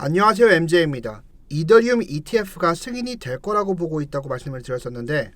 안녕하세요, MJ입니다. 이더리움 ETF가 승인이 될 거라고 보고 있다고 말씀을 드렸었는데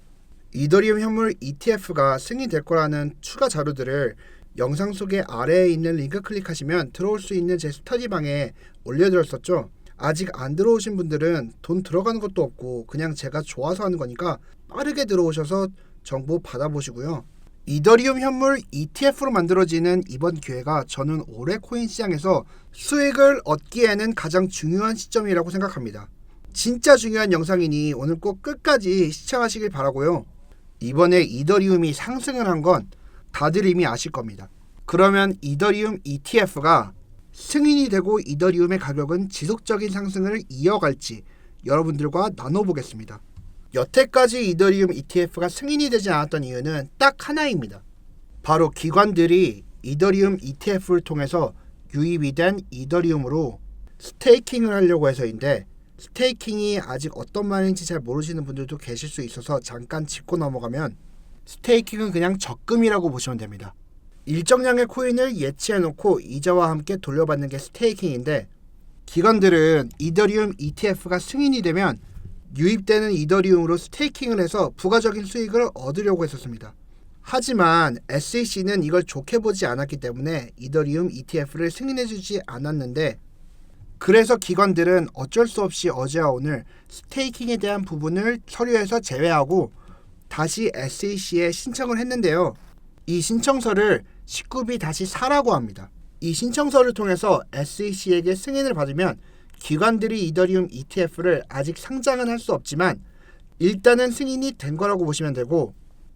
이더리움 현물 ETF가 승인될 거라는 추가 자료들을 영상 속에 아래에 있는 링크 클릭하시면 들어올 수 있는 제 스터디방에 올려드렸었죠. 아직 안 들어오신 분들은 돈 들어가는 것도 없고 그냥 제가 좋아서 하는 거니까 빠르게 들어오셔서 정보 받아보시고요. 이더리움 현물 ETF로 만들어지는 이번 기회가 저는 올해 코인 시장에서 수익을 얻기에는 가장 중요한 시점이라고 생각합니다. 진짜 중요한 영상이니 오늘 꼭 끝까지 시청하시길 바라고요. 이번에 이더리움이 상승을 한 건 다들 이미 아실 겁니다. 그러면 이더리움 ETF가 승인이 되고 이더리움의 가격은 지속적인 상승을 이어갈지 여러분들과 나눠보겠습니다. 여태까지 이더리움 ETF가 승인이 되지 않았던 이유는 딱 하나입니다. 바로 기관들이 이더리움 ETF를 통해서 유입이 된 이더리움으로 스테이킹을 하려고 해서인데, 스테이킹이 아직 어떤 말인지 잘 모르시는 분들도 계실 수 있어서 잠깐 짚고 넘어가면, 스테이킹은 그냥 적금이라고 보시면 됩니다. 일정량의 코인을 예치해놓고 이자와 함께 돌려받는 게 스테이킹인데, 기관들은 이더리움 ETF가 승인이 되면 유입되는 이더리움으로 스테이킹을 해서 부가적인 수익을 얻으려고 했었습니다. 하지만 SEC는 이걸 좋게 보지 않았기 때문에 이더리움 ETF를 승인해주지 않았는데, 그래서 기관들은 어쩔 수 없이 어제와 오늘 스테이킹에 대한 부분을 서류에서 제외하고 다시 SEC에 신청을 했는데요. 이 신청서를 19B-4라고 합니다. 이 신청서를 통해서 SEC에게 승인을 받으면 기관들이 이더리움 ETF를 아직 상장은 할 수 없지만 일단은 승인이 된 거라고 보시면 되고,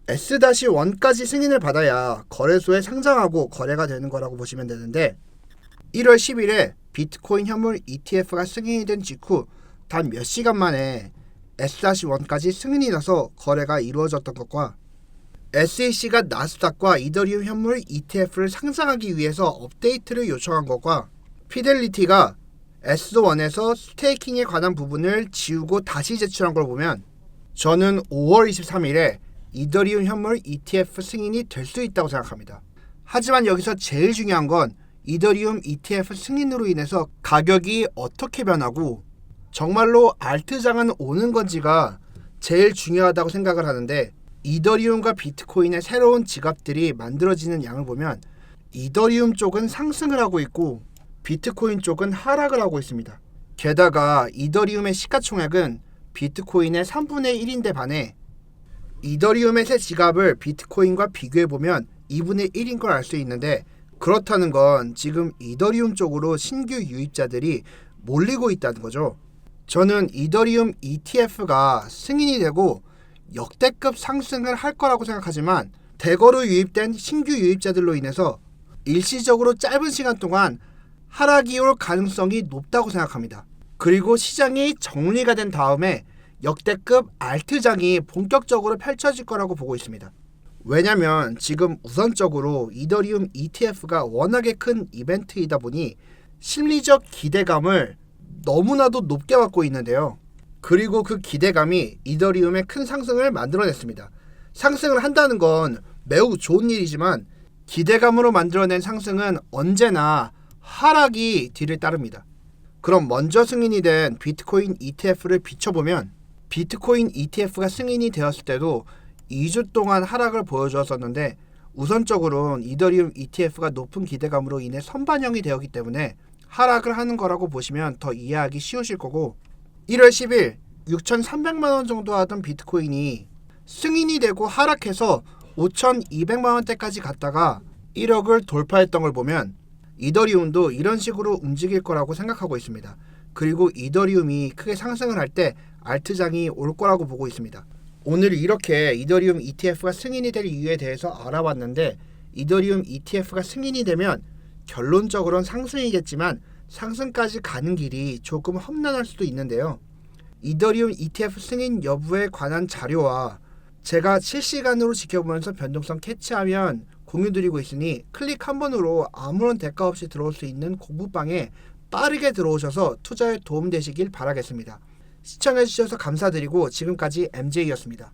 S-1까지 승인을 받아야 거래소에 상장하고 거래가 되는 거라고 보시면 되는데, 1월 10일에 비트코인 현물 ETF가 승인이 된 직후 단 몇 시간 만에 S-1까지 승인이 나서 거래가 이루어졌던 것과, SEC가 나스닥과 이더리움 현물 ETF를 상장하기 위해서 업데이트를 요청한 것과, 피델리티가 S1에서 스테이킹에 관한 부분을 지우고 다시 제출한 걸 보면 저는 5월 23일에 이더리움 현물 ETF 승인이 될 수 있다고 생각합니다. 하지만 여기서 제일 중요한 건 이더리움 ETF 승인으로 인해서 가격이 어떻게 변하고 정말로 알트장은 오는 건지가 제일 중요하다고 생각을 하는데, 이더리움과 비트코인의 새로운 지갑들이 만들어지는 양을 보면 이더리움 쪽은 상승을 하고 있고 비트코인 쪽은 하락을 하고 있습니다. 게다가 이더리움의 시가총액은 비트코인의 3분의 1인데 반해 이더리움의 새 지갑을 비트코인과 비교해보면 2분의 1인 걸 알 수 있는데, 그렇다는 건 지금 이더리움 쪽으로 신규 유입자들이 몰리고 있다는 거죠. 저는 이더리움 ETF가 승인이 되고 역대급 상승을 할 거라고 생각하지만 대거로 유입된 신규 유입자들로 인해서 일시적으로 짧은 시간 동안 하락이 올 가능성이 높다고 생각합니다. 그리고 시장이 정리가 된 다음에 역대급 알트장이 본격적으로 펼쳐질 거라고 보고 있습니다. 왜냐면 지금 우선적으로 이더리움 ETF가 워낙에 큰 이벤트이다 보니 심리적 기대감을 너무나도 높게 받고 있는데요. 그리고 그 기대감이 이더리움의 큰 상승을 만들어냈습니다. 상승을 한다는 건 매우 좋은 일이지만 기대감으로 만들어낸 상승은 언제나 하락이 뒤를 따릅니다. 그럼 먼저 승인이 된 비트코인 ETF를 비춰보면, 비트코인 ETF가 승인이 되었을 때도 2주 동안 하락을 보여주었었는데, 우선적으로는 이더리움 ETF가 높은 기대감으로 인해 선반영이 되었기 때문에 하락을 하는 거라고 보시면 더 이해하기 쉬우실 거고, 1월 10일 6,300만원 정도 하던 비트코인이 승인이 되고 하락해서 5,200만원대까지 갔다가 1억을 돌파했던 걸 보면 이더리움도 이런 식으로 움직일 거라고 생각하고 있습니다. 그리고 이더리움이 크게 상승을 할 때 알트장이 올 거라고 보고 있습니다. 오늘 이렇게 이더리움 ETF가 승인이 될 이유에 대해서 알아봤는데, 이더리움 ETF가 승인이 되면 결론적으로는 상승이겠지만 상승까지 가는 길이 조금 험난할 수도 있는데요. 이더리움 ETF 승인 여부에 관한 자료와 제가 실시간으로 지켜보면서 변동성 캐치하면 공유드리고 있으니 클릭 한 번으로 아무런 대가 없이 들어올 수 있는 공부방에 빠르게 들어오셔서 투자에 도움되시길 바라겠습니다. 시청해주셔서 감사드리고 지금까지 MJ였습니다.